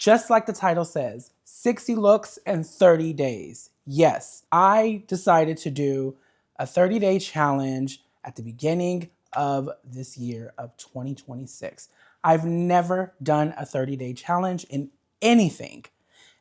Just like the title says, 60 looks in 30 days. Yes, I decided to do a 30-day challenge at the beginning of this year of 2026. I've never done a 30-day challenge in anything.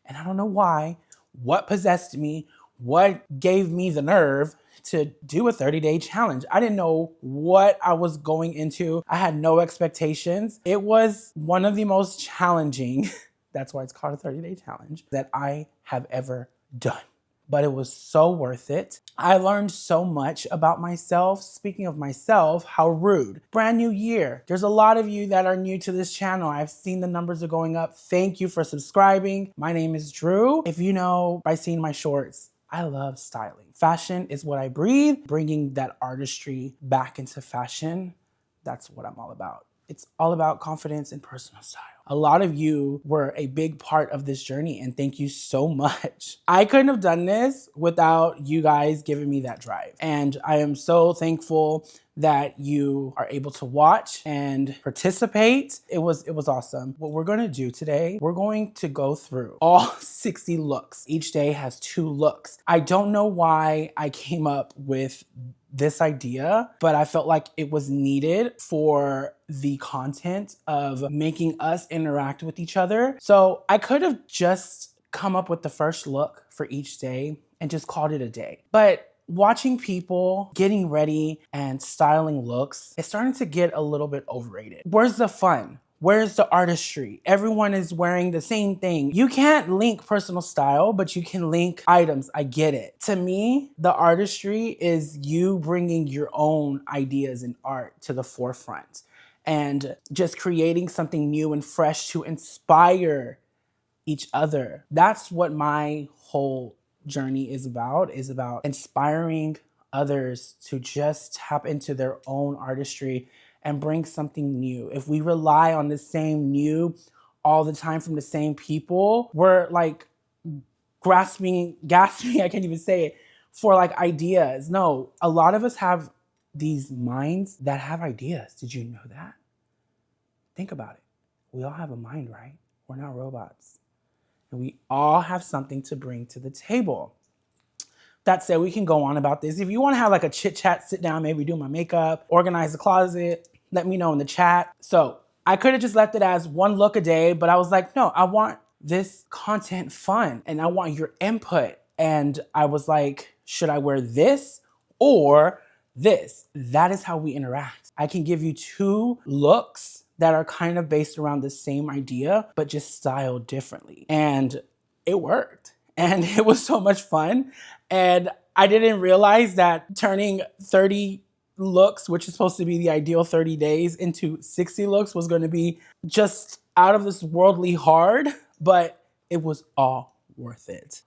And I don't know why, what possessed me, what gave me the nerve to do a 30-day challenge. I didn't know what I was going into. I had no expectations. It was one of the most challenging, that's why it's called a 30-day challenge, that I have ever done. But it was so worth it. I learned so much about myself. Speaking of myself, how rude. Brand new year. There's a lot of you that are new to this channel. I've seen the numbers are going up. Thank you for subscribing. My name is Drew. If you know by seeing my shorts, I love styling. Fashion is what I breathe. Bringing that artistry back into fashion, that's what I'm all about. It's all about confidence and personal style. A lot of you were a big part of this journey, and thank you so much. I couldn't have done this without you guys giving me that drive. And I am so thankful that you are able to watch and participate. It was awesome. What we're gonna do today, we're going to go through all 60 looks. Each day has 2 looks. I don't know why I came up with this idea, but I felt like it was needed for the content of making us interact with each other. So I could have just come up with the first look for each day and just called it a day. But watching people getting ready and styling looks, it's starting to get a little bit overrated. Where's the fun? Where's the artistry? Everyone is wearing the same thing. You can't link personal style, but you can link items. I get it. To me, the artistry is you bringing your own ideas and art to the forefront and just creating something new and fresh to inspire each other. That's what my whole journey is about inspiring others to just tap into their own artistry and bring something new. If we rely on the same new all the time from the same people, we're like gasping, I can't even say it, for like ideas. No, a lot of us have these minds that have ideas. Did you know that? Think about it. We all have a mind, right? We're not robots. And we all have something to bring to the table. That said, we can go on about this. If you want to have like a chit chat, sit down, maybe do my makeup, organize the closet, let me know in the chat. So I could have just left it as 1 look a day, but I was like, no, I want this content fun and I want your input. And I was like, should I wear this or this? That is how we interact. I can give you 2 looks that are kind of based around the same idea, but just styled differently. And it worked. And it was so much fun. And I didn't realize that turning 30 looks, which is supposed to be the ideal 30 days, into 60 looks was going to be just out of this worldly hard, but it was all worth it.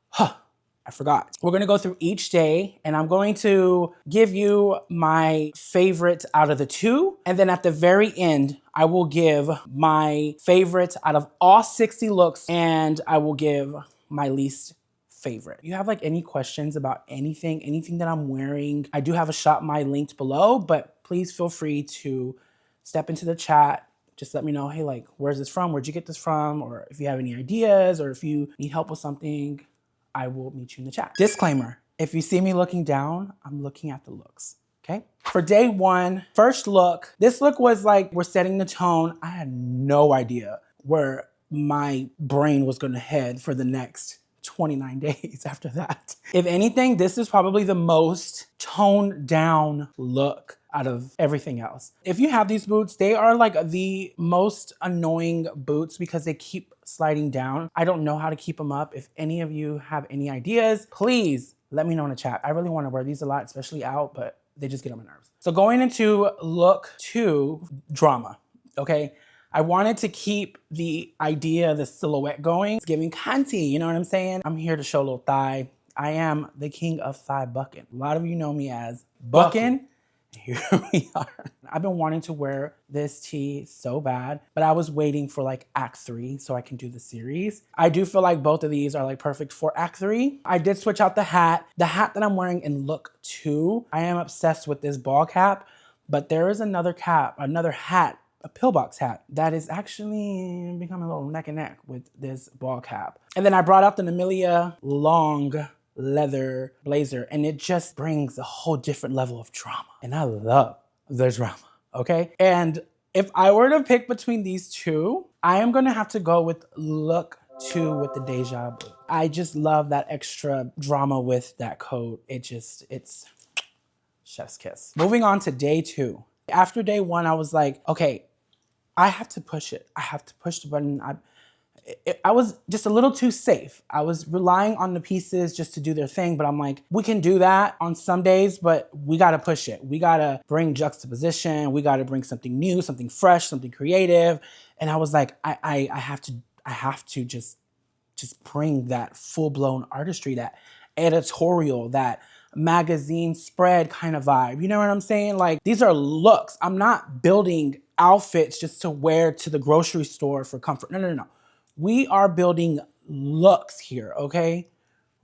I forgot. We're gonna go through each day and I'm going to give you my favorite out of the 2. And then at the very end, I will give my favorite out of all 60 looks and I will give my least favorite. If you have like any questions about anything that I'm wearing, I do have a Shop My linked below, but please feel free to step into the chat. Just let me know, hey, like, where's this from? Where'd you get this from? Or if you have any ideas or if you need help with something, I will meet you in the chat. Disclaimer, if you see me looking down, I'm looking at the looks, okay? For day 1, first look, this look was like, we're setting the tone. I had no idea where my brain was gonna head for the next 29 days after that. If anything, this is probably the most toned down look out of everything else. If you have these boots, they are like the most annoying boots because they keep sliding down. I don't know how to keep them up. If any of you have any ideas, please let me know in the chat. I really want to wear these a lot, especially out, but they just get on my nerves. So going into look 2, drama, okay? I wanted to keep the idea, the silhouette going. It's giving Kanti, you know what I'm saying? I'm here to show a little thigh. I am the king of thigh bucking. A lot of you know me as Buckin'. Here we are. I've been wanting to wear this tee so bad, but I was waiting for like Act 3 so I can do the series. I do feel like both of these are like perfect for Act 3. I did switch out the hat. The hat that I'm wearing in look 2, I am obsessed with this ball cap, but there is another hat, a pillbox hat that is actually becoming a little neck and neck with this ball cap. And then I brought out the Amelia long leather blazer, and it just brings a whole different level of drama. And I love the drama, okay? And if I were to pick between these two, I am gonna have to go with look 2 with the Deja Blue. I just love that extra drama with that coat. It's chef's kiss. Moving on to day 2. After day 1, I was like, okay, I have to push it. I have to push the button. I was just a little too safe. I was relying on the pieces just to do their thing, but I'm like, we can do that on some days, but we gotta push it. We gotta bring juxtaposition. We gotta bring something new, something fresh, something creative. And I was like, I have to just bring that full-blown artistry, that editorial, that magazine spread kind of vibe. You know what I'm saying? Like, these are looks. I'm not building outfits just to wear to the grocery store for comfort. No. We are building looks here, okay?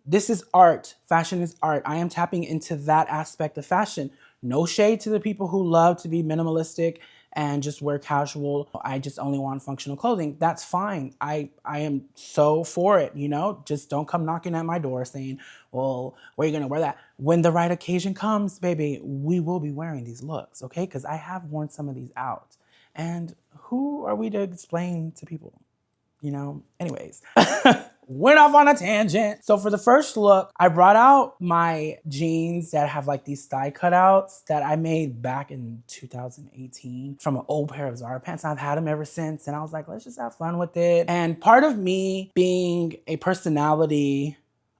This is art. Fashion is art. I am tapping into that aspect of fashion. No shade to the people who love to be minimalistic and just wear casual. I just only want functional clothing. That's fine. I am so for it, you know? Just don't come knocking at my door saying, well, where are you gonna wear that? When the right occasion comes, baby, we will be wearing these looks, okay? Because I have worn some of these out. And who are we to explain to people? You know, anyways, went off on a tangent. So for the first look, I brought out my jeans that have like these thigh cutouts that I made back in 2018 from an old pair of Zara pants. I've had them ever since. And I was like, let's just have fun with it. And part of me being a personality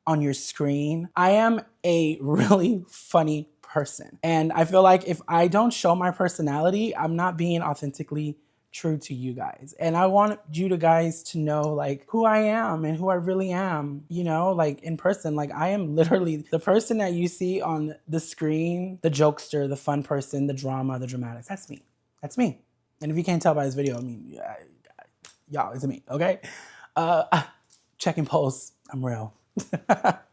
on your screen, I am a really funny person. And I feel like if I don't show my personality, I'm not being authentically true to you guys. And I want you guys to know like who I am and who I really am, you know, like in person. Like I am literally the person that you see on the screen, the jokester, the fun person, the drama, the dramatics. That's me. That's me. And if you can't tell by this video, I mean, y'all, it's me, okay? Checking polls, I'm real. But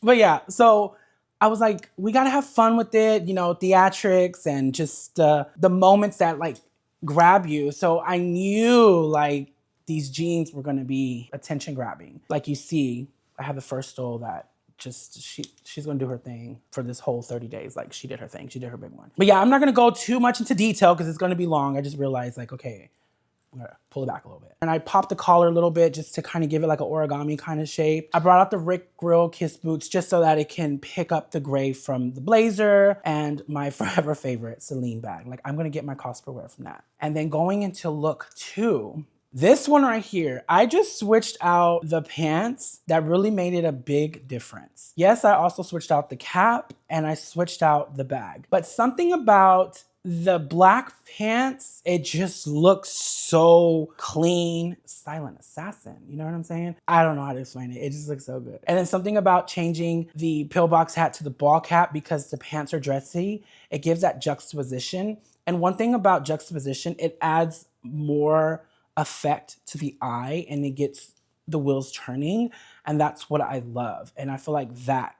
yeah, so I was like, we gotta have fun with it, you know, theatrics and just the moments that like grab you. So I knew like these jeans were gonna be attention grabbing. Like you see, I have the first stole that just, she's gonna do her thing for this whole 30 days. Like she did her thing, she did her big one. But yeah, I'm not gonna go too much into detail because it's gonna be long. I just realized like, okay, I'm gonna pull it back a little bit. And I popped the collar a little bit just to kind of give it like an origami kind of shape. I brought out the Rick Grill Kiss boots just so that it can pick up the gray from the blazer and my forever favorite Celine bag. Like I'm gonna get my cost per wear from that. And then going into look 2, this one right here, I just switched out the pants that really made it a big difference. Yes, I also switched out the cap and I switched out the bag. But something about the black pants, it just looks so clean. Silent assassin, you know what I'm saying? I don't know how to explain it. It just looks so good. And then something about changing the pillbox hat to the ball cap because the pants are dressy, it gives that juxtaposition. And one thing about juxtaposition, it adds more effect to the eye and it gets the wheels turning. And that's what I love. And I feel like that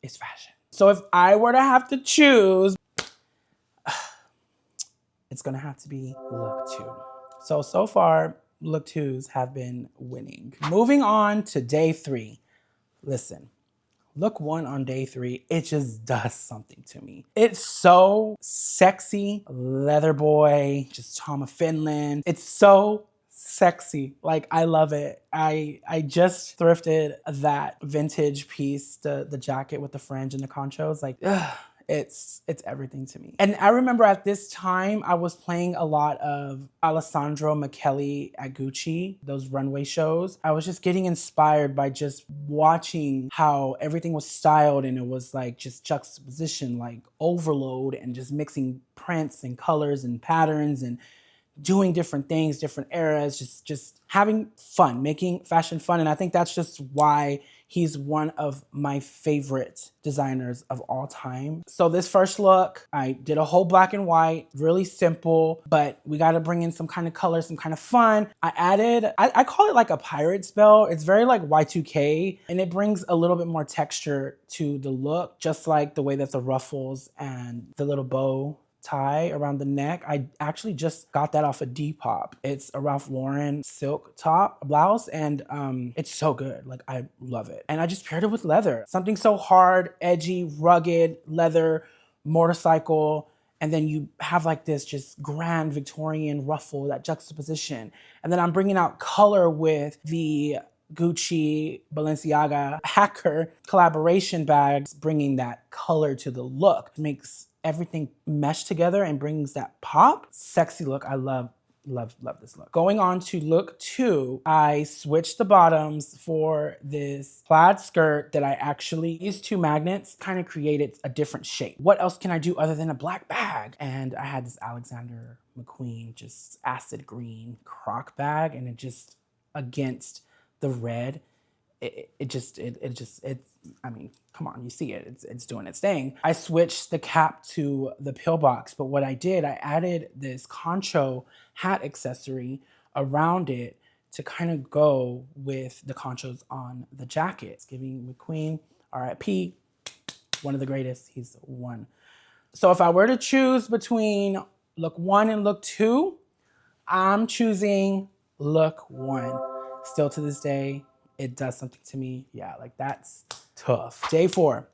is fashion. So if I were to have to choose, it's gonna have to be look 2. So far, look 2s have been winning. Moving on to day 3. Listen, look 1 on day 3, it just does something to me. It's so sexy, leather boy, just Tom of Finland. It's so sexy, like I love it. I just thrifted that vintage piece, the jacket with the fringe and the conchos, like, ugh. It's everything to me. And I remember at this time, I was playing a lot of Alessandro Michele at Gucci, those runway shows. I was just getting inspired by just watching how everything was styled and it was like just juxtaposition, like overload and just mixing prints and colors and patterns and doing different things, different eras, just having fun, making fashion fun. And I think that's just why he's one of my favorite designers of all time. So this first look, I did a whole black and white, really simple, but we gotta bring in some kind of color, some kind of fun. I added, I call it like a pirate spell. It's very like Y2K, and it brings a little bit more texture to the look, just like the way that the ruffles and the little bow tie around the neck. I actually just got that off of Depop. It's a Ralph Lauren silk top blouse, and it's so good. Like, I love it. And I just paired it with leather. Something so hard, edgy, rugged leather motorcycle, and then you have like this just grand Victorian ruffle, that juxtaposition. And then I'm bringing out color with the Gucci Balenciaga hacker collaboration bags, bringing that color to the look. It makes everything mesh together and brings that pop. Sexy look. I love this look. Going on to look 2, I switched the bottoms for this plaid skirt that I actually used 2 magnets, kind of created a different shape. What else can I do other than a black bag? And I had this Alexander McQueen just acid green croc bag, and it just, against the red, I mean, come on, you see it, it's doing its thing. I switched the cap to the pillbox, but what I did, I added this concho hat accessory around it to kind of go with the conchos on the jacket. It's giving McQueen, RIP, one of the greatest, he's one. So if I were to choose between look 1 and look 2, I'm choosing look 1. Still to this day, it does something to me. Yeah, like, that's tough. Day 4.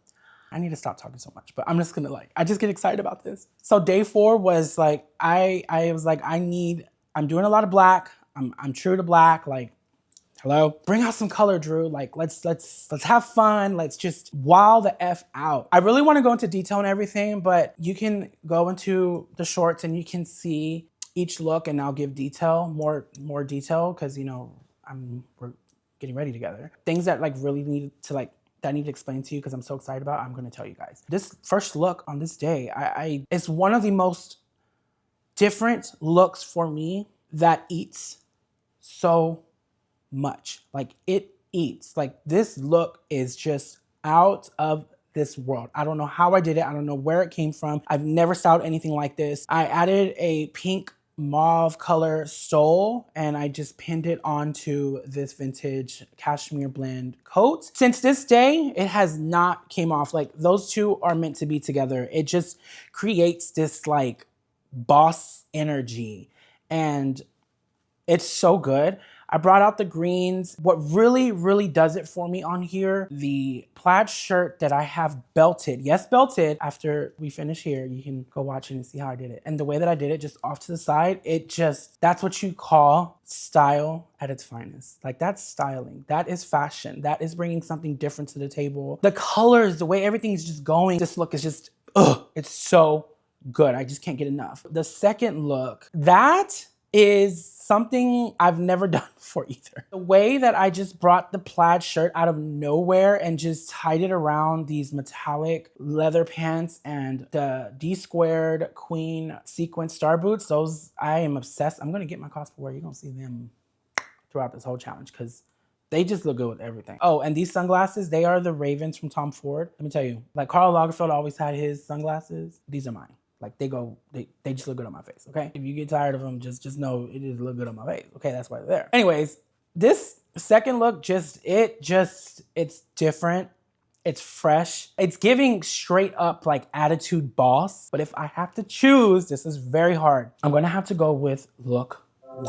I need to stop talking so much, but I'm just gonna, like, I just get excited about this. So day 4 was like, I was like, I'm doing a lot of black. I'm true to black. Like, hello, bring out some color, Drew. Like, let's have fun. Let's just wow the F out. I really want to go into detail and everything, but you can go into the shorts and you can see each look, and I'll give detail, more detail, because, you know, we're getting ready together. Things that like really need to like, that I need to explain to you because I'm so excited about, I'm gonna tell you guys. This first look on this day, it's one of the most different looks for me that eats so much. Like, it eats. Like, this look is just out of this world. I don't know how I did it. I don't know where it came from. I've never styled anything like this. I added a pink mauve color stole, and I just pinned it onto this vintage cashmere blend coat. Since this day, it has not came off. Like, those two are meant to be together. It just creates this like boss energy, and it's so good. I brought out the greens. What really does it for me on here, the plaid shirt that I have belted. Yes, belted. After we finish here, you can go watch it and see how I did it. And the way that I did it, just off to the side, that's what you call style at its finest. Like, that's styling. That is fashion. That is bringing something different to the table. The colors, the way everything's just going, this look is just, it's so good. I just can't get enough. The second look, that is something I've never done before either. The way that I just brought the plaid shirt out of nowhere and just tied it around these metallic leather pants and the D-squared queen sequin star boots, those, I am obsessed. I'm gonna get my cosplay wear. You're gonna see them throughout this whole challenge because they just look good with everything. Oh, and these sunglasses, they are the Ravens from Tom Ford. Let me tell you, like, Karl Lagerfeld always had his sunglasses. These are mine. Like, they just look good on my face, okay? If you get tired of them, just know it just look good on my face, okay? That's why they're there. Anyways, this second look, it's different. It's fresh. It's giving straight up like attitude boss. But if I have to choose, this is very hard. I'm gonna have to go with look 1.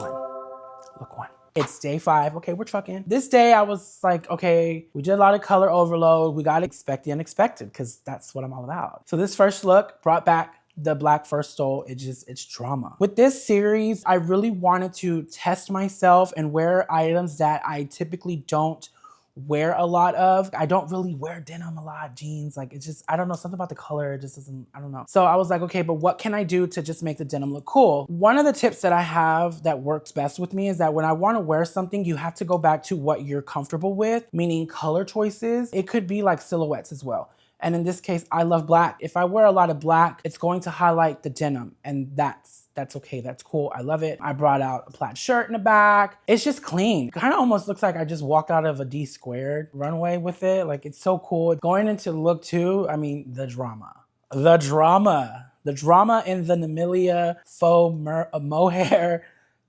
Look 1. It's day 5. Okay, we're trucking. This day I was like, okay, we did a lot of color overload. We gotta expect the unexpected because that's what I'm all about. So this first look brought back the black first stole. It's drama. With this series, I really wanted to test myself and wear items that I typically don't wear a lot of. I don't really wear denim a lot, jeans. Like, it's just, I don't know, something about the color just doesn't, I don't know. So I was like, okay, but what can I do to just make the denim look cool? One of the tips that I have that works best with me is that when I want to wear something, you have to go back to what you're comfortable with, meaning color choices. It could be like silhouettes as well. And in this case, I love black. If I wear a lot of black, it's going to highlight the denim, and that's okay, that's cool, I love it. I brought out a plaid shirt in the back. It's just clean. It kind of almost looks like I just walked out of a D-squared runway with it. Like, it's so cool. Going into look 2, I mean, the drama in the Namilia faux mohair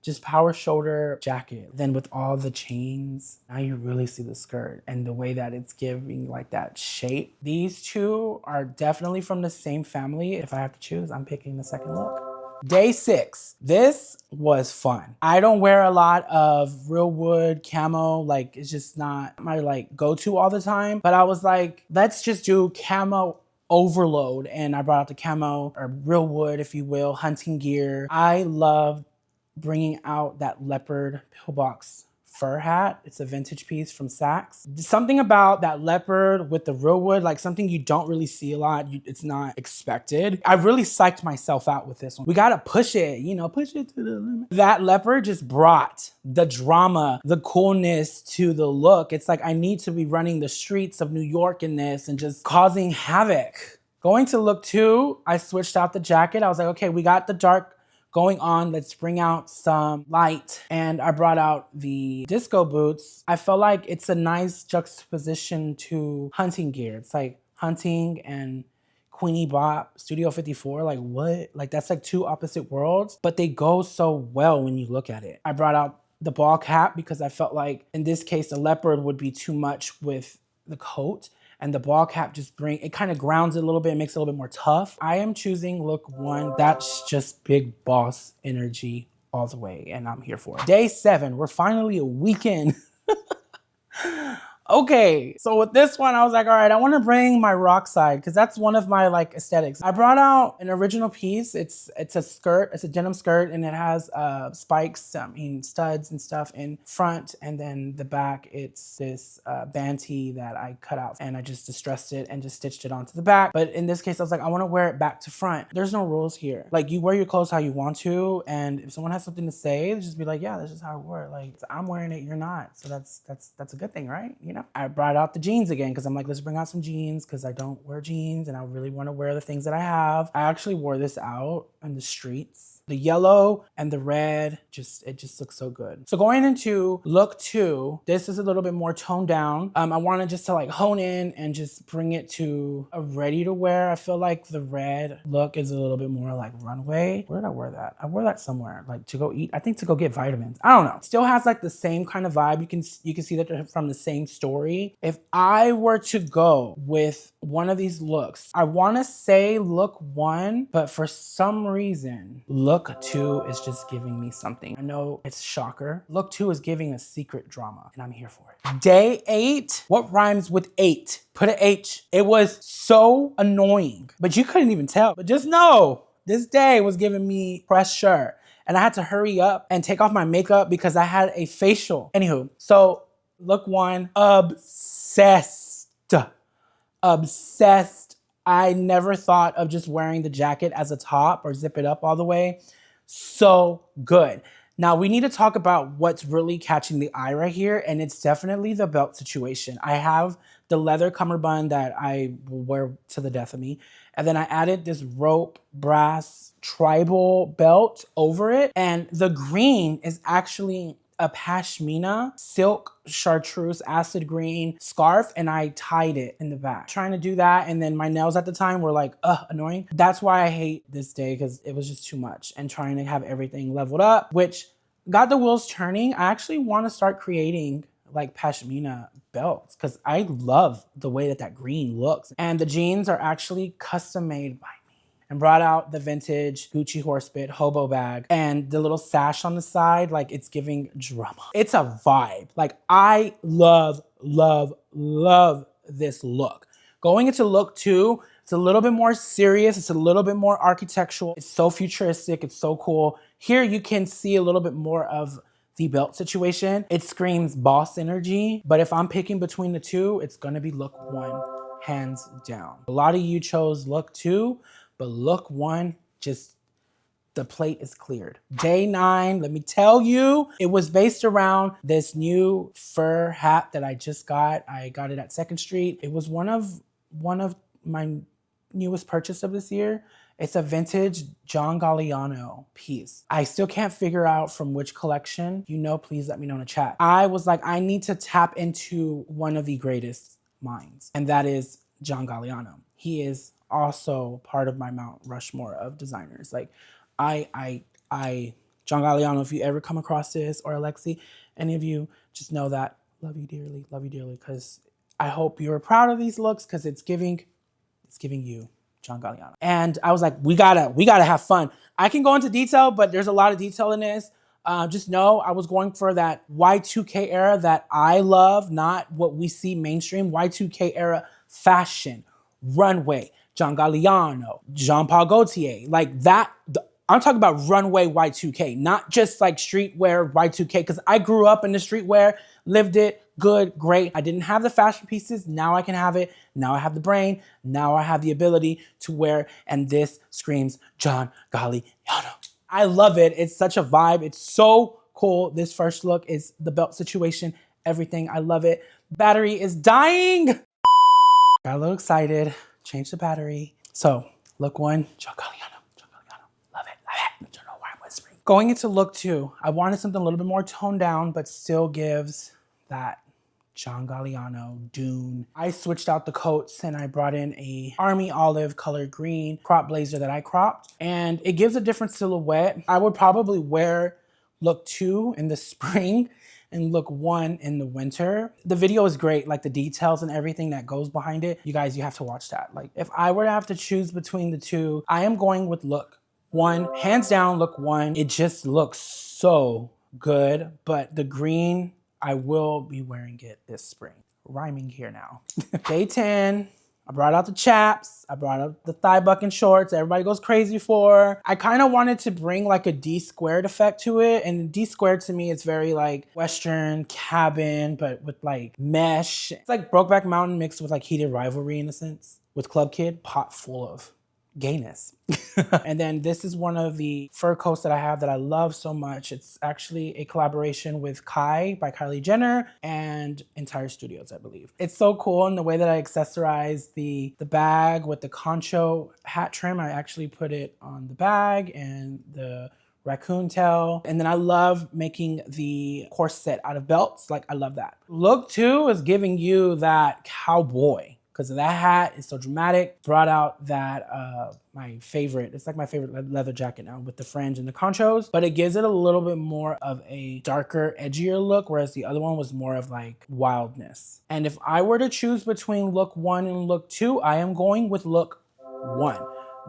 just power shoulder jacket. Then with all the chains, now you really see the skirt and the way that it's giving like that shape. These two are definitely from the same family. If I have to choose, I'm picking the second look. Day 6. This was fun. I don't wear a lot of real wood camo. Like, it's just not my like go-to all the time. But I was like, let's just do camo overload. And I brought out the camo, or real wood, if you will, hunting gear. I love bringing out that leopard pillbox fur hat. It's a vintage piece from Saks. Something about that leopard with the real wood, like something you don't really see a lot. It's not expected. I really psyched myself out with this one. We gotta push it, you know, push it to the limit. That leopard just brought the drama, the coolness to the look. It's like I need to be running the streets of New York in this and just causing havoc. Going to look 2, I switched out the jacket. I was like, okay, we got the dark going on, let's bring out some light. And I brought out the disco boots. I felt like it's a nice juxtaposition to hunting gear. It's like hunting and Queenie Bop, Studio 54, like what? Like that's like two opposite worlds, but they go so well when you look at it. I brought out the ball cap because I felt like in this case, the leopard would be too much with the coat. And the ball cap just it kind of grounds it a little bit, makes it a little bit more tough. I am choosing look 1. That's just big boss energy all the way, and I'm here for it. Day 7, we're finally a weekend. Okay, so with this one, I was like, all right, I want to bring my rock side because that's one of my like aesthetics. I brought out an original piece. It's a skirt, it's a denim skirt, and it has spikes, studs and stuff in front, and then the back, it's this band tee that I cut out, and I just distressed it and just stitched it onto the back. But in this case, I was like, I want to wear it back to front. There's no rules here. Like you wear your clothes how you want to, and if someone has something to say, just be like, yeah, that's just how I wear it. Like I'm wearing it, you're not, so that's a good thing, right? You know. I brought out the jeans again because I'm like, let's bring out some jeans because I don't wear jeans and I really want to wear the things that I have. I actually wore this out in the streets. The yellow and the red, it just looks so good. So going into look 2, this is a little bit more toned down. I wanted just to like hone in and just bring it to a ready to wear. I feel like the red look is a little bit more like runway. Where did I wear that? I wore that somewhere, like to go eat. I think to go get vitamins. I don't know. Still has like the same kind of vibe. You can see that they're from the same story. If I were to go with one of these looks, I want to say look 1, but for some reason, look 2 is just giving me something. I know it's shocker. Look 2 is giving a secret drama, and I'm here for it. Day 8, what rhymes with 8? Put an H. It was so annoying, but you couldn't even tell. But just know, this day was giving me pressure, and I had to hurry up and take off my makeup because I had a facial. Anywho, so look 1, obsessed. Obsessed. I never thought of just wearing the jacket as a top or zip it up all the way. So good. Now we need to talk about what's really catching the eye right here, and it's definitely the belt situation. I have the leather cummerbund that I will wear to the death of me, and then I added this rope brass tribal belt over it, and the green is actually a pashmina silk chartreuse acid green scarf, and I tied it in the back. Trying to do that, and then my nails at the time were like, annoying. That's why I hate this day, because it was just too much, and trying to have everything leveled up, which got the wheels turning. I actually want to start creating like pashmina belts because I love the way that green looks. And the jeans are actually custom made by me. And brought out the vintage Gucci horsebit hobo bag and the little sash on the side, like it's giving drama. It's a vibe. Like I love, love, love this look. Going into look 2, it's a little bit more serious. It's a little bit more architectural. It's so futuristic. It's so cool. Here you can see a little bit more of the belt situation. It screams boss energy, but if I'm picking between the two, it's gonna be look 1, hands down. A lot of you chose look 2, but look 1, just the plate is cleared. Day 9, let me tell you, it was based around this new fur hat that I just got. I got it at 2nd Street. It was one of my newest purchase of this year. It's a vintage John Galliano piece. I still can't figure out from which collection. If you know, please let me know in the chat. I was like, I need to tap into one of the greatest minds, and that is John Galliano. He is also part of my Mount Rushmore of designers. Like, I John Galliano, if you ever come across this, or Alexi, any of you, just know that love you dearly, because I hope you're proud of these looks, because it's giving you John Galliano. And I was like, we gotta have fun. I can go into detail, but there's a lot of detail in this. Just know I was going for that Y2K era that I love, not what we see mainstream. Y2K era fashion, runway, John Galliano, Jean Paul Gaultier, like that. I'm talking about runway Y2K, not just like streetwear Y2K, because I grew up in the streetwear, lived it, good, great. I didn't have the fashion pieces, now I can have it. Now I have the brain, now I have the ability to wear, and this screams John Galliano. I love it, it's such a vibe, it's so cool. This first look is the belt situation, everything, I love it. Battery is dying. Got a little excited, changed the battery. So, look one, John Galliano. Love it. I don't know why I'm whispering. Going into look two, I wanted something a little bit more toned down, but still gives that John Galliano Dune. I switched out the coats and I brought in a army olive color green crop blazer that I cropped, and it gives a different silhouette. I would probably wear look two in the spring and look one in the winter. The video is great, like the details and everything that goes behind it. You guys, you have to watch that. Like if I were to have to choose between the two, I am going with look one, hands down, look one. It just looks so good, but the green, I will be wearing it this spring. Rhyming here now. Day 10, I brought out the chaps. I brought out the thigh bucking shorts everybody goes crazy for. I kind of wanted to bring like a D squared effect to it. And D squared to me, it's very like Western cabin, but with like mesh. It's like Brokeback Mountain mixed with like Heated Rivalry in a sense. With Club Kid, pot full of gayness. And then this is one of the fur coats that I have that I love so much. It's actually a collaboration with Kai by Kylie Jenner and Entire Studios, I believe. It's so cool in the way that I accessorize the bag with the concho hat trim. I actually put it on the bag and the raccoon tail. And then I love making the corset out of belts. Like I love that. Look two is giving you that cowboy, because that hat is so dramatic. Brought out that, my favorite, it's like my favorite leather jacket now with the fringe and the conchos, but it gives it a little bit more of a darker, edgier look, whereas the other one was more of like wildness. And if I were to choose between look one and look two, I am going with look one.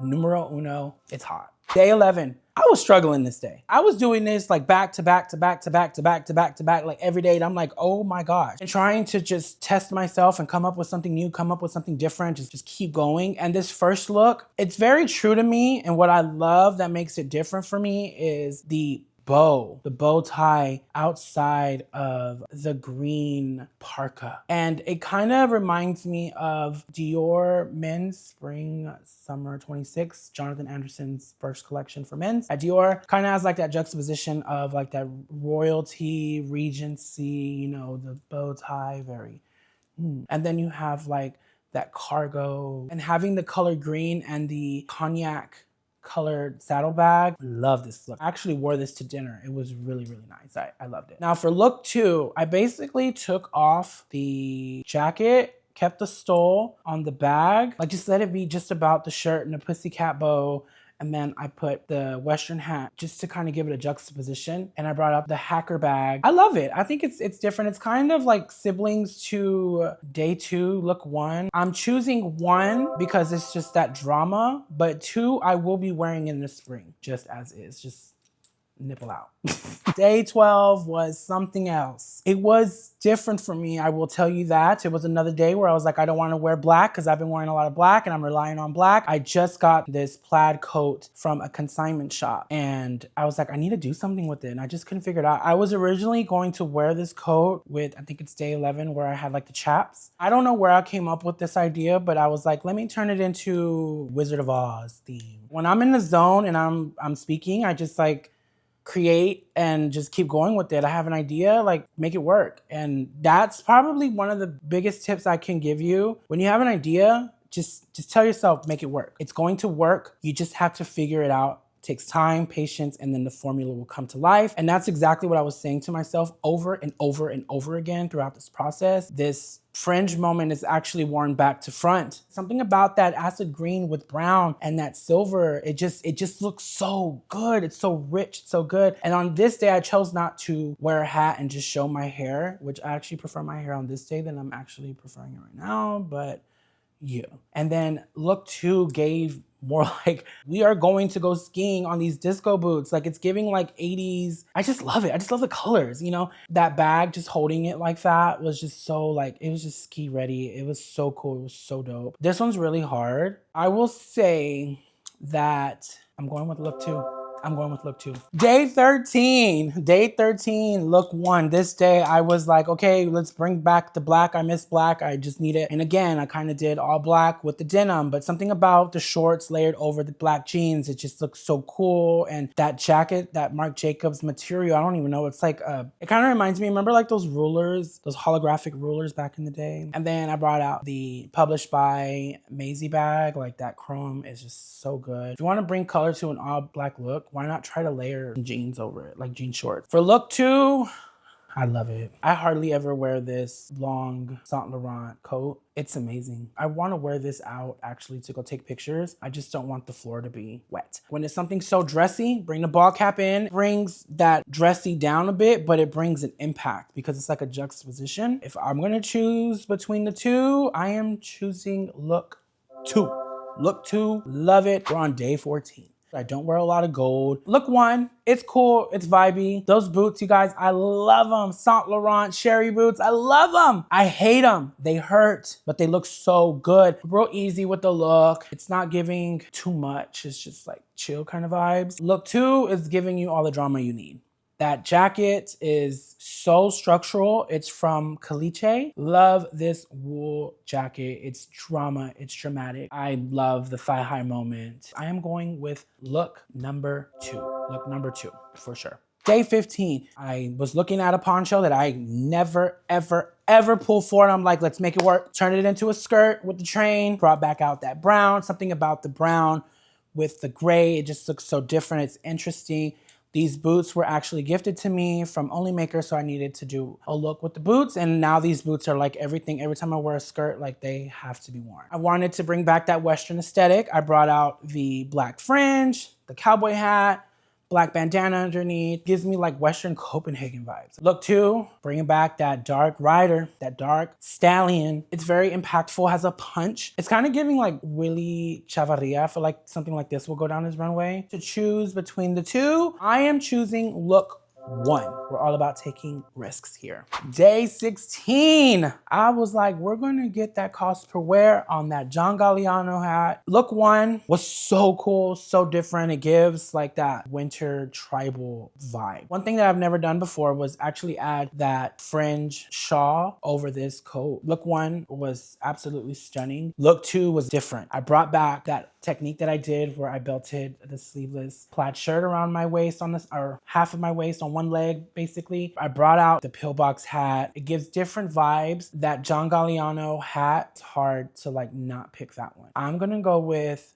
Numero uno, it's hot. Day 11, I was struggling this day. I was doing this like back to back to back to back to back to back to back, like every day. And I'm like, oh my gosh. And trying to just test myself and come up with something new, come up with something different, just keep going. And this first look, it's very true to me. And what I love that makes it different for me is the bow tie outside of the green parka. And it kind of reminds me of Dior Men's Spring Summer 26, Jonathan Anderson's first collection for men's at Dior. Kind of has like that juxtaposition of like that royalty, regency, you know, the bow tie, very, And then you have like that cargo, and having the color green and the cognac colored saddlebag. Love this look. I actually wore this to dinner. It was really, really nice. I loved it. Now for look two, I basically took off the jacket, kept the stole on the bag, like just let it be just about the shirt and the pussycat bow. And then I put the Western hat just to kind of give it a juxtaposition. And I brought up the hacker bag. I love it. I think it's different. It's kind of like siblings to day two, look one. I'm choosing one because it's just that drama, but two, I will be wearing in the spring, just as is, just nipple out. Day 12 was something else. It was different for me, I will tell you that. It was another day where I was like, I don't want to wear black because I've been wearing a lot of black and I'm relying on black. I just got this plaid coat from a consignment shop and I was like, I need to do something with it. And I just couldn't figure it out. I was originally going to wear this coat with, I think it's day 11, where I had like the chaps. I don't know where I came up with this idea, but I was like, let me turn it into Wizard of Oz theme. When I'm in the zone and I'm speaking, I just like create and just keep going with it. I have an idea, like make it work. And that's probably one of the biggest tips I can give you. When you have an idea, just tell yourself, make it work. It's going to work. You just have to figure it out takes time, patience, and then the formula will come to life. And that's exactly what I was saying to myself over and over and over again throughout this process. This fringe moment is actually worn back to front. Something about that acid green with brown and that silver, it just looks so good. It's so rich, it's so good. And on this day, I chose not to wear a hat and just show my hair, which I actually prefer my hair on this day than I'm actually preferring it right now, but yeah. And then look 2 gave more like, we are going to go skiing on these disco boots. Like it's giving like 80s. I just love it. I just love the colors, you know? That bag, just holding it like that was just so like, it was just ski ready. It was so cool. It was so dope. This one's really hard. I will say that I'm going with look 2. I'm going with look 2. Day 13, look 1. This day I was like, okay, let's bring back the black. I miss black, I just need it. And again, I kind of did all black with the denim, but something about the shorts layered over the black jeans, it just looks so cool. And that jacket, that Marc Jacobs material, I don't even know, it's like, it kind of reminds me, remember like those rulers, those holographic rulers back in the day? And then I brought out the Published by Maisie bag, like that chrome is just so good. If you want to bring color to an all black look, why not try to layer jeans over it, like jean shorts? For look 2, I love it. I hardly ever wear this long Saint Laurent coat. It's amazing. I want to wear this out actually to go take pictures. I just don't want the floor to be wet. When it's something so dressy, bring the ball cap in, brings that dressy down a bit, but it brings an impact because it's like a juxtaposition. If I'm gonna choose between the 2, I am choosing look 2. Look 2, love it. We're on day 14. I don't wear a lot of gold. Look 1, it's cool, it's vibey. Those boots, you guys, I love them. Saint Laurent Sherry boots, I love them. I hate them, they hurt, but they look so good. Real easy with the look. It's not giving too much, it's just like chill kind of vibes. Look 2 is giving you all the drama you need. That jacket is so structural. It's from Caliche. Love this wool jacket. It's drama, it's dramatic. I love the thigh high moment. I am going with look number 2. Look number 2 for sure. Day 15, I was looking at a poncho that I never, ever pull forward. I'm like, let's make it work. Turn it into a skirt with the train, brought back out that brown, something about the brown with the gray. It just looks so different. It's interesting. These boots were actually gifted to me from Only Maker, so I needed to do a look with the boots. And now these boots are like everything. Every time I wear a skirt, like they have to be worn. I wanted to bring back that Western aesthetic. I brought out the black fringe, the cowboy hat, black bandana underneath. Gives me like Western Copenhagen vibes. Look 2, bringing back that dark rider, that dark stallion. It's very impactful, has a punch. It's kind of giving like Willie Chavarria. I feel like something like this will go down his runway. To choose between the 2, I am choosing look 1. We're all about taking risks here. Day 16, I was like, we're gonna get that cost per wear on that John Galliano hat. Look 1 was so cool, so different. It gives like that winter tribal vibe. One thing that I've never done before was actually add that fringe shawl over this coat. Look 1 was absolutely stunning. Look 2 was different. I brought back that technique that I did where I belted the sleeveless plaid shirt around my waist on this, or half of my waist on one leg, basically. I brought out the pillbox hat. It gives different vibes. That John Galliano hat, it's hard to like not pick that one. I'm gonna go with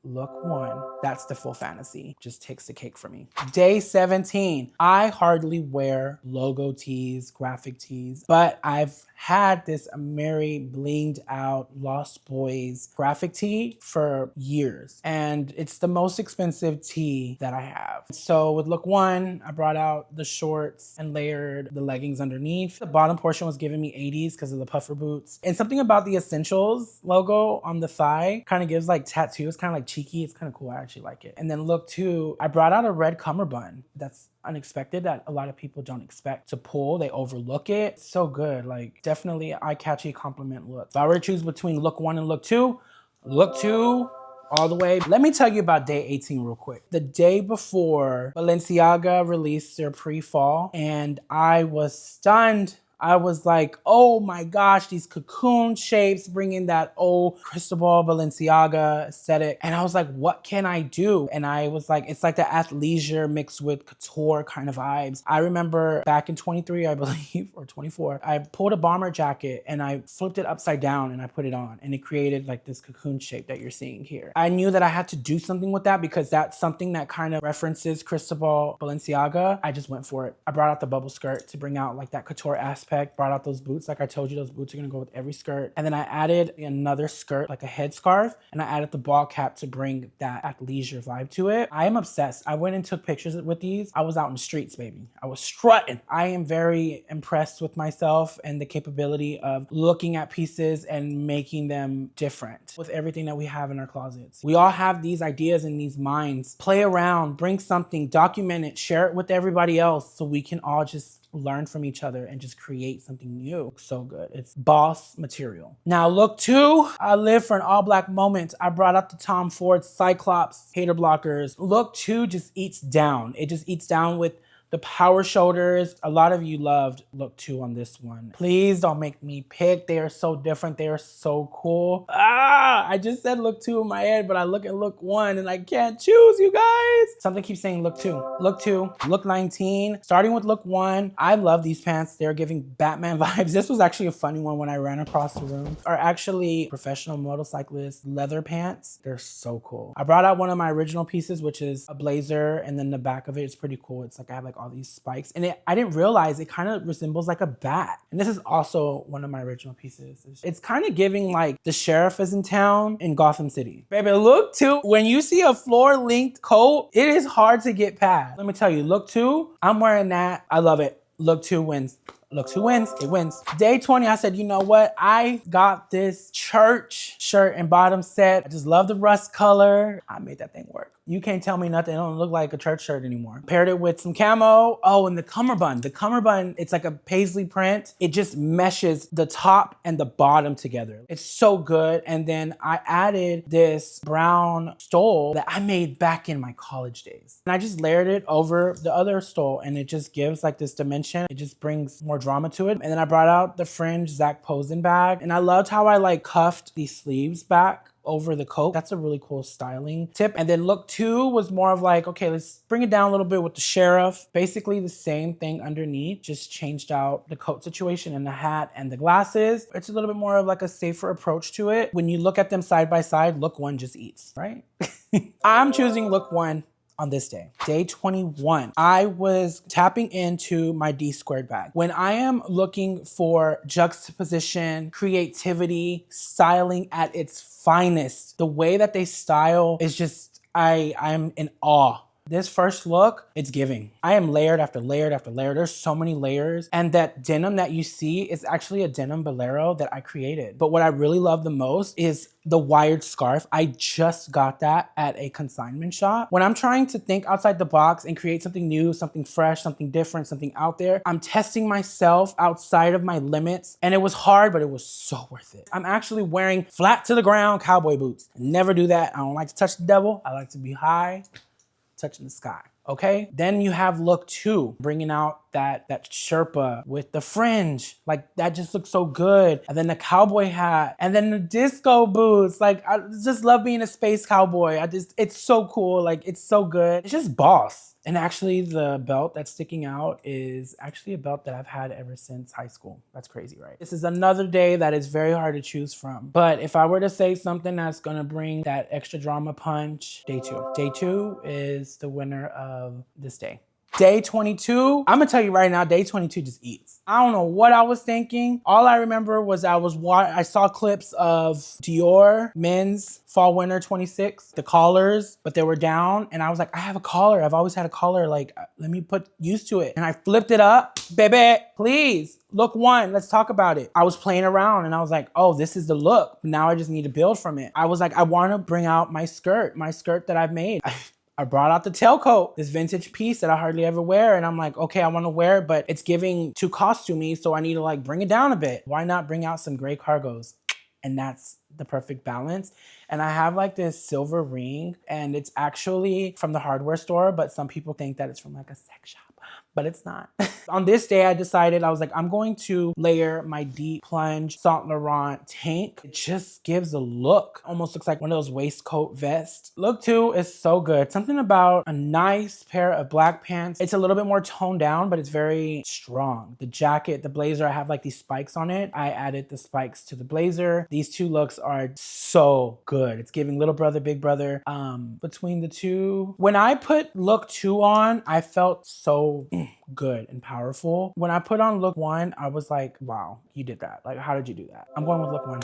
look 1. That's the full fantasy. Just takes the cake for me. Day 17. I hardly wear logo tees, graphic tees, but I've had this Mary blinged out Lost Boys graphic tee for years. And it's the most expensive tee that I have. So with look 1, I brought out the shorts and layered the leggings underneath. The bottom portion was giving me 80s because of the puffer boots. And something about the Essentials logo on the thigh kind of gives like tattoos, kind of like cheeky. It's kind of cool. I actually like it. And then look 2, I brought out a red cummerbund. That's unexpected, that a lot of people don't expect to pull. They overlook it. It's so good. Like definitely eye-catchy compliment look. If I were to choose between look 1 and look 2, look 2 all the way. Let me tell you about day 18 real quick. The day before, Balenciaga released their pre-fall and I was stunned. I was like, oh my gosh, these cocoon shapes, bringing that old Cristobal Balenciaga aesthetic. And I was like, what can I do? And I was like, it's like the athleisure mixed with couture kind of vibes. I remember back in 23, I believe, or 24, I pulled a bomber jacket and I flipped it upside down and I put it on, and it created like this cocoon shape that you're seeing here. I knew that I had to do something with that because that's something that kind of references Cristobal Balenciaga. I just went for it. I brought out the bubble skirt to bring out like that couture aspect, brought out those boots. Like I told you, those boots are gonna go with every skirt. And then I added another skirt, like a headscarf, and I added the ball cap to bring that athleisure vibe to it. I am obsessed. I went and took pictures with these. I was out in the streets, baby. I was strutting. I am very impressed with myself and the capability of looking at pieces and making them different with everything that we have in our closets. We all have these ideas in these minds. Play around, bring something, document it, share it with everybody else so we can all just learn from each other and just create something new. So good. It's boss material. Now look 2, I live for an all black moment. I brought out the Tom Ford Cyclops hater blockers. Look 2 just eats down. It just eats down with the power shoulders. A lot of you loved look 2 on this one. Please don't make me pick. They are so different. They are so cool. I just said look 2 in my head, but I look at look 1 and I can't choose, you guys. Something keeps saying look 2, look 2, look 19. Starting with look 1. I love these pants. They're giving Batman vibes. This was actually a funny one when I ran across the room. Are actually professional motorcyclist leather pants. They're so cool. I brought out one of my original pieces, which is a blazer, and then the back of it is pretty cool. It's like I have like all these spikes, and I didn't realize it kind of resembles like a bat. And this is also one of my original pieces. It's kind of giving like the sheriff is in town in Gotham City. Baby, look 2. When you see a floor-length coat, it is hard to get past. Let me tell you, look 2, I'm wearing that. I love it. Look 2 wins. Look 2 wins, it wins. Day 20, I said, you know what? I got this church shirt and bottom set. I just love the rust color. I made that thing work. You can't tell me nothing. It don't look like a church shirt anymore. Paired it with some camo. Oh, and the cummerbund. The cummerbund, it's like a paisley print. It just meshes the top and the bottom together. It's so good. And then I added this brown stole that I made back in my college days. And I just layered it over the other stole, and it just gives like this dimension. It just brings more drama to it. And then I brought out the fringe Zach Posen bag, and I loved how I like cuffed these sleeves back over the coat. That's a really cool styling tip. And then look 2 was more of like, okay, let's bring it down a little bit with the sheriff. Basically the same thing underneath, just changed out the coat situation and the hat and the glasses. It's a little bit more of like a safer approach to it. When you look at them side by side, look 1 just eats, right? I'm choosing look 1 on this day. Day 21, I was tapping into my D squared bag. When I am looking for juxtaposition, creativity, styling at its finest, the way that they style is just, I'm in awe. This first look, it's giving. I am layered after layered after layer. There's so many layers. And that denim that you see is actually a denim bolero that I created. But what I really love the most is the wired scarf. I just got that at a consignment shop. When I'm trying to think outside the box and create something new, something fresh, something different, something out there, I'm testing myself outside of my limits. And it was hard, but it was so worth it. I'm actually wearing flat to the ground cowboy boots. Never do that. I don't like to touch the devil. I like to be high, touching the sky, okay? Then you have look 2, bringing out that Sherpa with the fringe. Like that just looks so good. And then the cowboy hat, and then the disco boots. Like I just love being a space cowboy. It's so cool, like it's so good. It's just boss. And actually the belt that's sticking out is actually a belt that I've had ever since high school. That's crazy, right? This is another day that is very hard to choose from. But if I were to say something that's gonna bring that extra drama punch, day 2. Day 2 is the winner of this day. Day 22, I'm gonna tell you right now, day 22 just eats. I don't know what I was thinking. All I remember was I saw clips of Dior men's fall winter 26, the collars, but they were down. And I was like, I have a collar. I've always had a collar. Like, let me put used to it. And I flipped it up. Baby, please, look 1, let's talk about it. I was playing around and I was like, oh, this is the look. Now I just need to build from it. I was like, I wanna bring out my skirt that I've made. I brought out the tailcoat, this vintage piece that I hardly ever wear. And I'm like, okay, I wanna wear it, but it's giving too costumey, so I need to like bring it down a bit. Why not bring out some gray cargos? And that's the perfect balance. And I have like this silver ring, and it's actually from the hardware store, but some people think that it's from like a sex shop. but it's not. On this day, I decided, I was like, I'm going to layer my deep plunge Saint Laurent tank. It just gives a look. Almost looks like one of those waistcoat vests. Look 2 is so good. Something about a nice pair of black pants. It's a little bit more toned down, but it's very strong. The jacket, the blazer, I have like these spikes on it. I added the spikes to the blazer. These 2 looks are so good. It's giving little brother, big brother. Between the 2, when I put look 2 on, I felt so good and powerful. When I put on look 1, I was like, wow, you did that. Like, how did you do that? I'm going with look 1.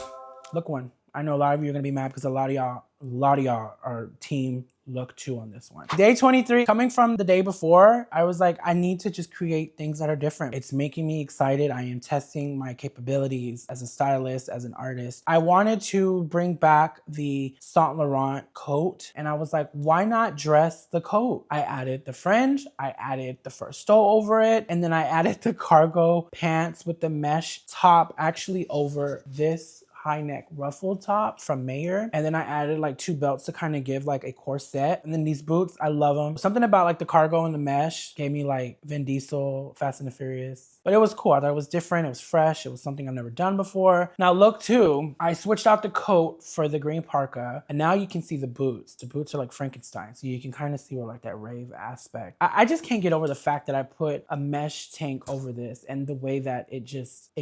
Look 1. I know a lot of you are gonna be mad because a lot of y'all are team look 2 on this one. Day 23, coming from the day before, I was like, I need to just create things that are different. It's making me excited. I am testing my capabilities as a stylist, as an artist. I wanted to bring back the Saint Laurent coat, and I was like, why not dress the coat? I added the fringe, I added the fur stole over it, and then I added the cargo pants with the mesh top actually over this high neck ruffled top from Mayer. And then I added like 2 belts to kind of give like a corset. And then these boots, I love them. Something about like the cargo and the mesh gave me like Vin Diesel, Fast and the Furious. But it was cool. I thought it was different. It was fresh. It was something I've never done before. Now look 2, I switched out the coat for the green parka. And now you can see the boots. The boots are like Frankenstein. So you can kind of see where like that rave aspect. I just can't get over the fact that I put a mesh tank over this and the way that it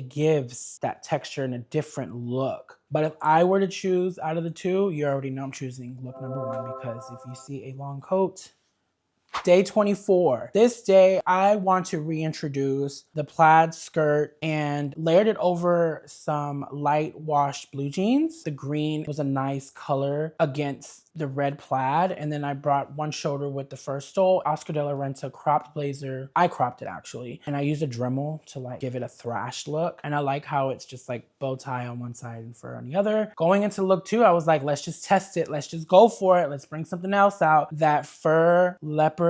gives that texture and a different look. But if I were to choose out of the 2, you already know I'm choosing look number 1, because if you see a long coat. Day 24. This day, I want to reintroduce the plaid skirt and layered it over some light washed blue jeans. The green was a nice color against the red plaid. And then I brought one shoulder with the fur stole, Oscar de la Renta cropped blazer. I cropped it actually. And I used a Dremel to like give it a thrashed look. And I like how it's just like bow tie on one side and fur on the other. Going into look 2, I was like, let's just test it. Let's just go for it. Let's bring something else out. That fur leopard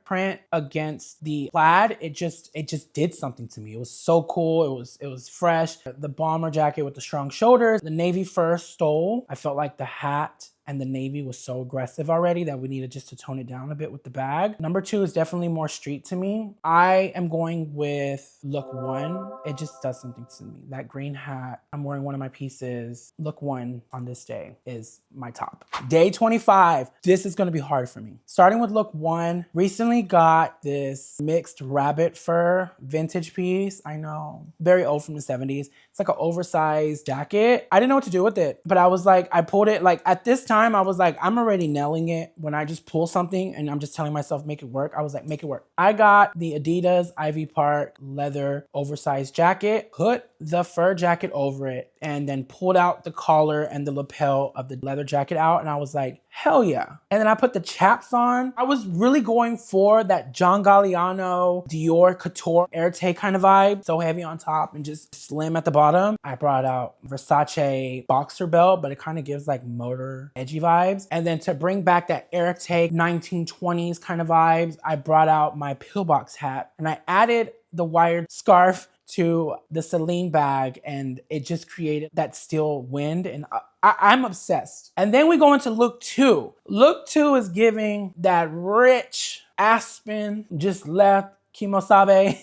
print against the plaid, it just did something to me. It was so cool. It was fresh. The bomber jacket with the strong shoulders, the navy fur stole. I felt like the hat and the navy was so aggressive already that we needed just to tone it down a bit with the bag. Number 2 is definitely more street to me. I am going with look 1. It just does something to me. That green hat, I'm wearing one of my pieces. Look 1 on this day is my top. Day 25, this is gonna be hard for me. Starting with look 1, recently got this mixed rabbit fur vintage piece. I know, very old from the 70s. It's like an oversized jacket. I didn't know what to do with it, but I was like, I pulled it like at this time, I was like, I'm already nailing it when I just pull something and I'm just telling myself, make it work. I was like, make it work. I got the Adidas Ivy Park leather oversized jacket, put the fur jacket over it, and then pulled out the collar and the lapel of the leather jacket out. And I was like, hell yeah. And then I put the chaps on. I was really going for that John Galliano, Dior Couture Airtake kind of vibe. So heavy on top and just slim at the bottom. I brought out Versace boxer belt, but it kind of gives like motor edgy vibes. And then to bring back that Airtake 1920s kind of vibes, I brought out my pillbox hat and I added the wired scarf to the Celine bag, and it just created that still wind, and I'm obsessed. And then we go into look 2. Look 2 is giving that rich aspen, just left kimosabe.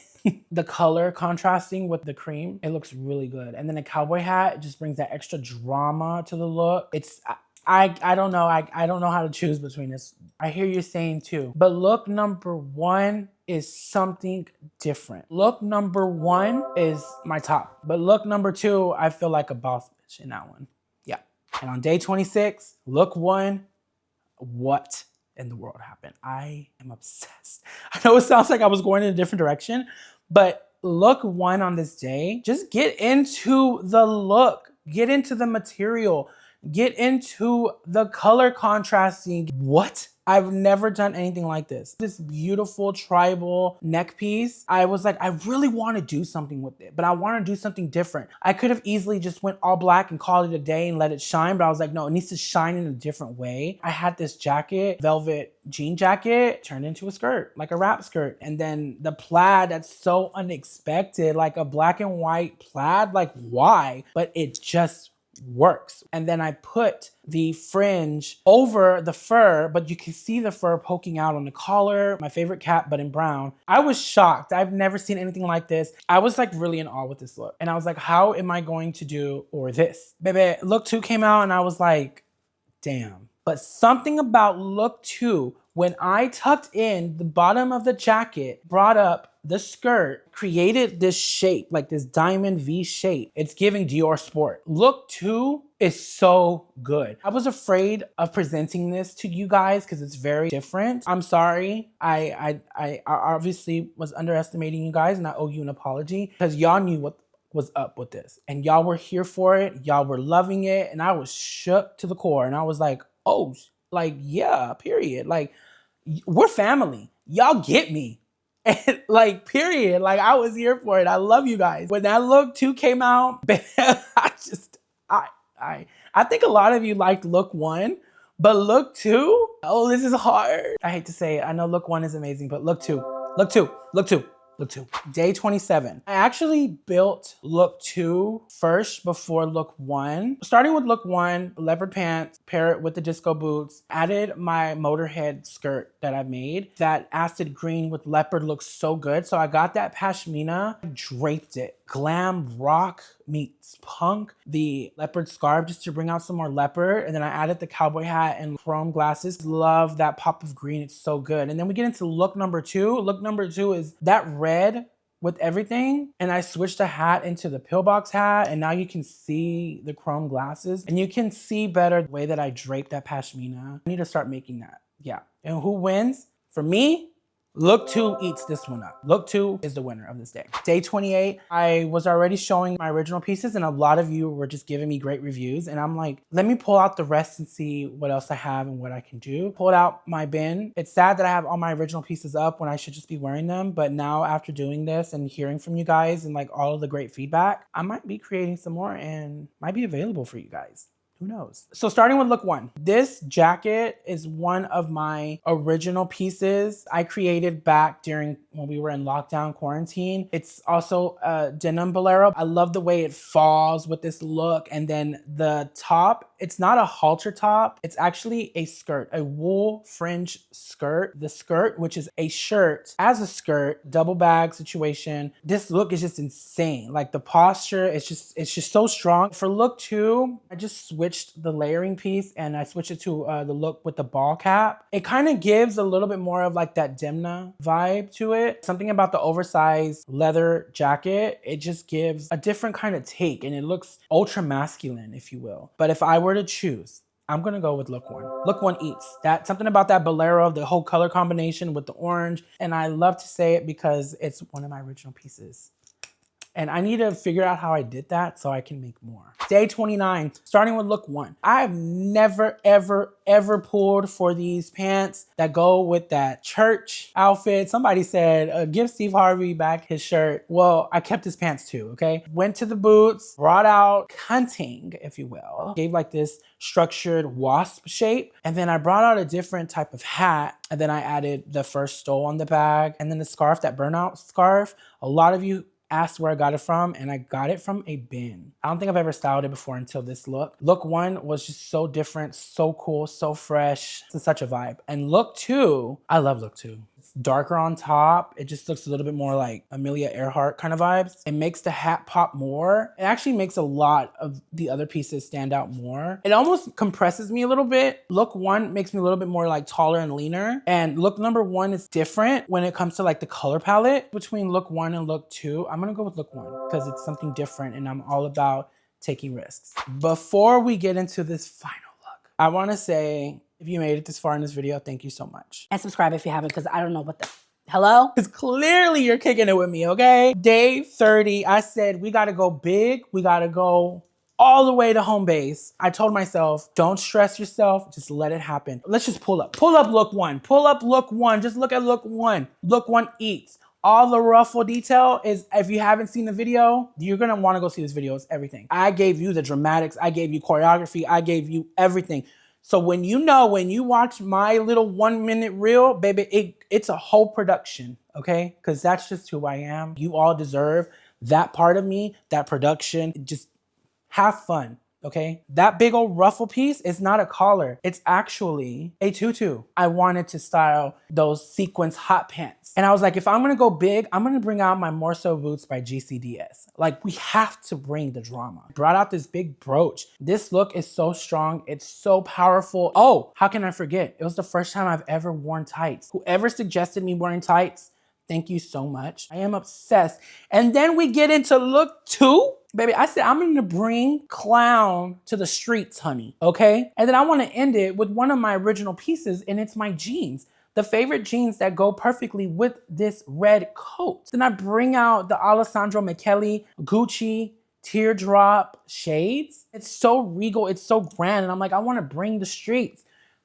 The color contrasting with the cream, it looks really good. And then a cowboy hat just brings that extra drama to the look. I don't know. I don't know how to choose between this. I hear you saying 2, but look number 1 is something different. Look number 1 is my top, but look number 2, I feel like a boss bitch in that one. Yeah. And on day 26, look 1, what in the world happened? I am obsessed. I know it sounds like I was going in a different direction, but look 1 on this day, just get into the look, get into the material, get into the color contrasting. What? I've never done anything like this. This beautiful tribal neck piece. I was like, I really want to do something with it, but I want to do something different. I could have easily just went all black and called it a day and let it shine, but I was like, no, it needs to shine in a different way. I had this jacket, velvet jean jacket, turned into a skirt, like a wrap skirt. And then the plaid, that's so unexpected, like a black and white plaid, like why? But it just works. And then I put the fringe over the fur, but you can see the fur poking out on the collar. My favorite cat, but in brown. I was shocked. I've never seen anything like this. I was like really in awe with this look. And I was like, how am I going to do or this? Baby, look 2 came out and I was like, damn. But something about look 2, when I tucked in the bottom of the jacket, brought up the skirt, created this shape, like this diamond V shape. It's giving Dior Sport. Look 2 is so good. I was afraid of presenting this to you guys because it's very different. I'm sorry. I obviously was underestimating you guys and I owe you an apology because y'all knew what was up with this and y'all were here for it. Y'all were loving it and I was shook to the core and I was like, oh, like, yeah, period. Like, we're family. Y'all get me. And like, period. Like, I was here for it. I love you guys. When that look 2 came out, I think a lot of you liked look 1, but look 2, oh, this is hard. I hate to say it. I know look 1 is amazing, but look 2, look 2, look 2. Look 2. Day 27. I actually built look 2 first before look 1. Starting with look 1, leopard pants, pair it with the disco boots, added my Motorhead skirt that I made. That acid green with leopard looks so good. So I got that pashmina, draped it. Glam rock meets punk, the leopard scarf just to bring out some more leopard. And then I added the cowboy hat and chrome glasses. Love that pop of green. It's so good. And then we get into look number 2. Look number 2 is that red with everything. And I switched the hat into the pillbox hat. And now you can see the chrome glasses. And you can see better the way that I draped that pashmina. I need to start making that. Yeah. And who wins? For me, look 2 eats this one up. Look 2 is the winner of this day. Day 28, I was already showing my original pieces and a lot of you were just giving me great reviews. And I'm like, let me pull out the rest and see what else I have and what I can do. Pulled out my bin. It's sad that I have all my original pieces up when I should just be wearing them. But now after doing this and hearing from you guys and like all of the great feedback, I might be creating some more and might be available for you guys. Who knows? So starting with look 1, this jacket is one of my original pieces I created back during when we were in lockdown quarantine. It's also a denim bolero. I love the way it falls with this look. And then the top, it's not a halter top. It's actually a skirt, a wool fringe skirt. The skirt, which is a shirt as a skirt, double bag situation. This look is just insane. Like the posture, it's just so strong. For look 2, I just switched the layering piece and I switched it to the look with the ball cap. It kind of gives a little bit more of like that Demna vibe to it. Something about the oversized leather jacket, it just gives a different kind of take and it looks ultra masculine, if you will. But if I were to choose, I'm gonna go with look 1. Look 1 eats. That something about that bolero, the whole color combination with the orange. And I love to say it because it's one of my original pieces. And I need to figure out how I did that so I can make more. Day 29, starting with look 1. I've never, ever, ever pulled for these pants that go with that church outfit. Somebody said, give Steve Harvey back his shirt. Well, I kept his pants too, okay? Went to the boots, brought out hunting, if you will. Gave like this structured wasp shape. And then I brought out a different type of hat. And then I added the first stole on the bag. And then the scarf, that burnout scarf. A lot of you asked where I got it from, and I got it from a bin. I don't think I've ever styled it before until this look. Look 1 was just so different, so cool, so fresh. It's such a vibe. And look 2, I love look 2. It's darker on top. It just looks a little bit more like Amelia Earhart kind of vibes. It makes the hat pop more. It actually makes a lot of the other pieces stand out more. It almost compresses me a little bit. Look 1 makes me a little bit more like taller and leaner. And look number 1 is different when it comes to like the color palette between look 1 and look 2. I'm gonna go with look 1 because it's something different and I'm all about taking risks. Before we get into this final look, I wanna say, if you made it this far in this video, thank you so much. And subscribe if you haven't, because I don't know what the, hello? Because clearly you're kicking it with me, okay? Day 30, I said, we gotta go big. We gotta go all the way to home base. I told myself, don't stress yourself, just let it happen. Let's just pull up. Pull up look 1, pull up look 1. Just look at look 1. Look 1 eats. All the ruffle detail is, if you haven't seen the video, you're gonna wanna go see this video. It's everything. I gave you the dramatics, I gave you choreography, I gave you everything. So when you watch my little 1 minute reel, baby, it's a whole production, okay? Because that's just who I am. You all deserve that part of me, that production. Just have fun. Okay, that big old ruffle piece is not a collar. It's actually a tutu. I wanted to style those sequins hot pants. And I was like, if I'm gonna go big, I'm gonna bring out my More So Boots by GCDS. Like, we have to bring the drama. Brought out this big brooch. This look is so strong. It's so powerful. Oh, how can I forget? It was the first time I've ever worn tights. Whoever suggested me wearing tights, thank you so much. I am obsessed. And then we get into look 2. Baby, I said, I'm gonna bring clown to the streets, honey, okay? And then I wanna end it with one of my original pieces, and it's my jeans. The favorite jeans that go perfectly with this red coat. Then I bring out the Alessandro Michele Gucci teardrop shades. It's so regal, it's so grand, and I'm like, I wanna bring the streets.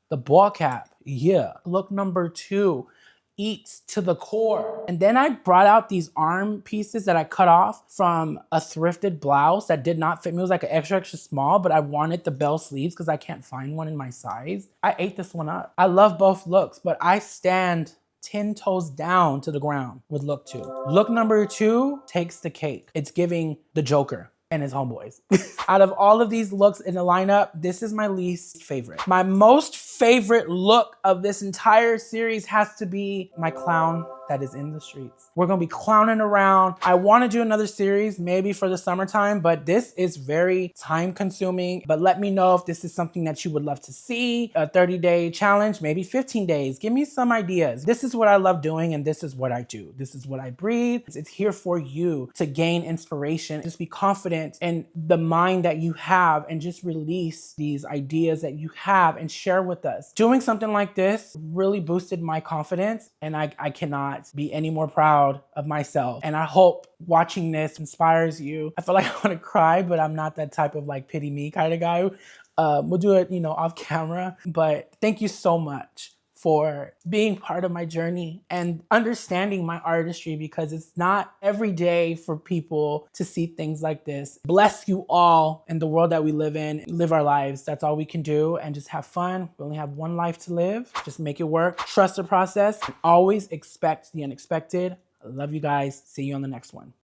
The ball cap, yeah. Look number 2. Eats to the core. And then I brought out these arm pieces that I cut off from a thrifted blouse that did not fit me. It was like an extra, extra small, but I wanted the bell sleeves because I can't find one in my size. I ate this one up. I love both looks, but I stand 10 toes down to the ground with look 2. Look number 2 takes the cake. It's giving the Joker and his homeboys. Out of all of these looks in the lineup, this is my least favorite. My most favorite look of this entire series has to be my clown that is in the streets. We're gonna be clowning around. I wanna do another series, maybe for the summertime, but this is very time consuming. But let me know if this is something that you would love to see. A 30-day challenge, maybe 15 days. Give me some ideas. This is what I love doing, and this is what I do. This is what I breathe. It's here for you to gain inspiration. Just be confident in the mind that you have and just release these ideas that you have and share with us. Doing something like this really boosted my confidence, and I cannot be any more proud of myself. And I hope watching this inspires you. I feel like I want to cry, but I'm not that type of like pity me kind of guy. We'll do it, off camera. But thank you so much for being part of my journey and understanding my artistry, because it's not every day for people to see things like this. Bless you all in the world that we live in. Live our lives. That's all we can do, and just have fun. We only have one life to live. Just make it work. Trust the process. And always expect the unexpected. I love you guys. See you on the next one.